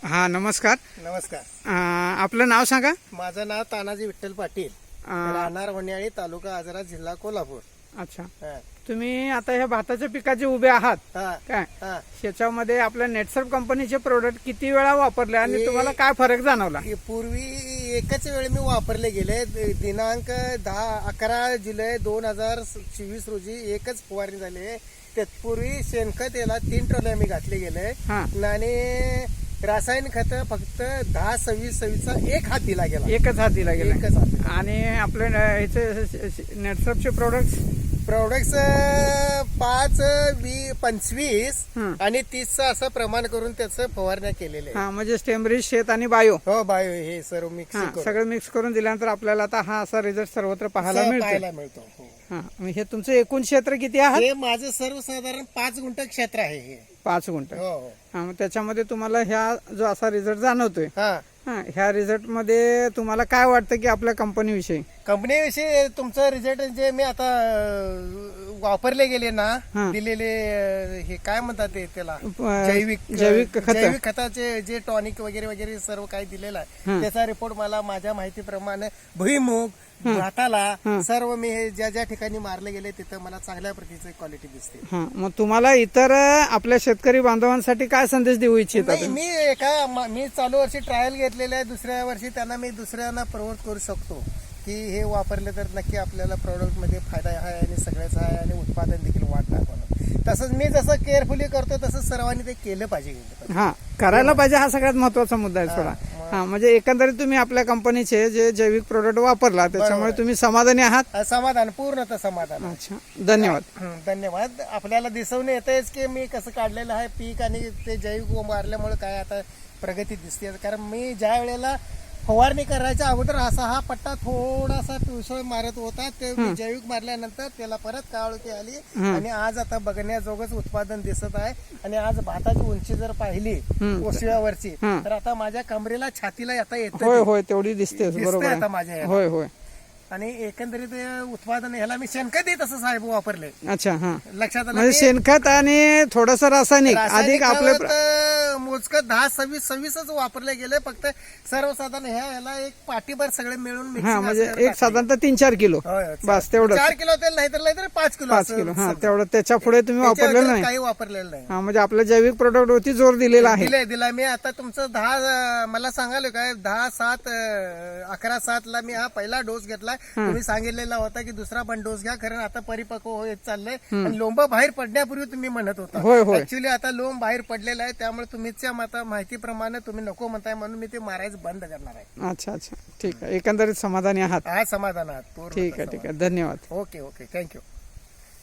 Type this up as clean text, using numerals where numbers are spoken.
हा नमस्कार. नमस्कार. आपलं नाव सांगा. माझं नाव तानाजी विठ्ठल पाटील, राहणार वण्याळी, तालुका आजरा, जिल्हा कोल्हापूर. अच्छा, हा. तुम्ही आता ह्या भाताच्या पिकाचे उभे आहात हा. काय? हा. त्याच्यामध्ये आपल्या नेटसर्फ कंपनीचे प्रोडक्ट किती वेळा वापरले आणि तुम्हाला काय फरक जाणवला? पूर्वी एकच वेळ मी वापरले गेले. दिनांक 11 जुलै 2024 रोजी एकच फवारणी झाली. त्यापूर्वी शेणखत याला 3 ट्रॉल्या मी घातले गेले हा. आणि रासायनिक खत फक्त 10-26-26चा एक हात दिला गेला. एकच हात दिला गेला. एकच हात. आणि आपले ह्याचे नेटसर्फचे प्रोडक्ट्स 5, 25 हं. आणि 30चं असं प्रमाण करून त्याचं फवारण्या केलेल्या आहे. हा, म्हणजे स्टेमरीज, शेत आणि बायो हो, बायो हे सर्व मिक्स सगळं मिक्स करून दिल्यानंतर आपल्याला आता हा असा रिझल्ट सर्वत्र पाहायला मिळतो. मिळतो. हो. हा, मग हे तुमचं एकूण क्षेत्र किती आहे? हे माझं सर्वसाधारण 5 गुंठ क्षेत्र आहे हे. 5 गुंठ. हो, हो. हा, मग त्याच्यामध्ये तुम्हाला ह्या जो असा रिझल्ट जाणवतोय, हा. हा, ह्या रिझल्ट मध्ये तुम्हाला काय वाटतं की आपल्या कंपनीविषयी? कंपनीविषयी तुमचं रिझल्ट जे मी आता वापरले गेले ना, हा. दिलेले हे काय म्हणतात ते त्याला, जैविक खताचे जे टॉनिक वगैरे वगैरे सर्व काही दिलेलं हा. आहे, त्याचा रिपोर्ट मला माझ्या माहितीप्रमाणे भुईमुग, भाताला सर्व मी हे ज्या ज्या ठिकाणी मारले गेले तिथं मला चांगल्या प्रतीची क्वालिटी दिसते. हा, मग तुम्हाला इतर आपल्या शेतकरी बांधवांसाठी काय संदेश देऊ इच्छिता नाही, तुम्ही? मी चालू वर्षी ट्रायल घेतलेले आहे. दुसऱ्या वर्षी त्यांना मी दुसऱ्यांना प्रवृत्त करू शकतो की हे वापरले तर नक्की आपल्याला प्रोडक्ट मध्ये फायदा आहे आणि सगळ्याच आहे आणि उत्पादन देखील वाढणार म्हणून. तसंच मी जसं केअरफुली करतो तसं सर्वांनी ते केलं पाहिजे. हा, करायला पाहिजे, हा सगळ्यात महत्वाचा मुद्दा आहे थोडा. हा, म्हणजे एकंदरीत तुम्ही आपल्या कंपनीचे जे जैविक प्रोडक्ट वापरला त्याच्यामुळे तुम्ही समाधानी आहात? समाधान, पूर्णतः समाधान. अच्छा, धन्यवाद. धन्यवाद. आपल्याला दिसवून येतच की मी कसं काढलेलं आहे पीक आणि ते जैविक मारल्यामुळे काय आता प्रगती दिसते. कारण मी ज्या वेळेला फवारणी करायच्या अगोदर असा हा पट्टा थोडासा पिवसळ मारत होता. ते जैविक मारल्यानंतर त्याला परत काळोखी आली आणि आज आता बघण्याजोगच उत्पादन दिसत आहे. आणि आज भाताची उंची जर पाहिली ओशिव्यावरची तर आता माझ्या कमरेला, छातीला आता येतं. होय होय, तेवढी दिसते. बरोबर आता आहे. माझ्या याला. होय होय. आणि एकंदरीत उत्पादन ह्याला मी शेणखत तसं साहेब वापरले. अच्छा, हा, लक्षात आलं. म्हणजे शेणखत आणि थोडस रासायनिक अधिक आपले मोजकं 10-26-26च वापरले गेले. फक्त सर्वसाधारण ह्याला एक पाठीभर सगळे मिळून mixing हा, म्हणजे असं एक साधारणतः 3-4 किलो बस तेवढं. 4 किलो तेल नाही तर 5 किलो. 5 किलो. हा, तेवढं. त्याच्या पुढे तुम्ही वापरलेलं नाही? काही वापरलेलं नाही. हा, म्हणजे आपल्या जैविक प्रोडक्ट वरती जोर दिलेला आहे. दिला मी. आता तुमचं 10 मला सांगाल काय 11/7 ला मी हा पहिला डोस घेतलाय. तुम्ही सांगितलेला होता की दुसरा पण डोस घ्या. कारण आता परिपक्व होत चाललंय आणि लोंब बाहेर पडण्यापूर्वी तुम्ही म्हणत होता. होय होय. ऍक्च्युली आता लोंब बाहेर पडलेला आहे. त्यामुळे तुमच्या माहितीप्रमाणे तुम्ही नको म्हणताय म्हणून मी ते मारायचं बंद करणार आहे. अच्छा अच्छा, ठीक आहे. एकंदरीत समाधानी आहात? हा, समाधान आहात. ठीक आहे, ठीक आहे. धन्यवाद. Okay, thank you.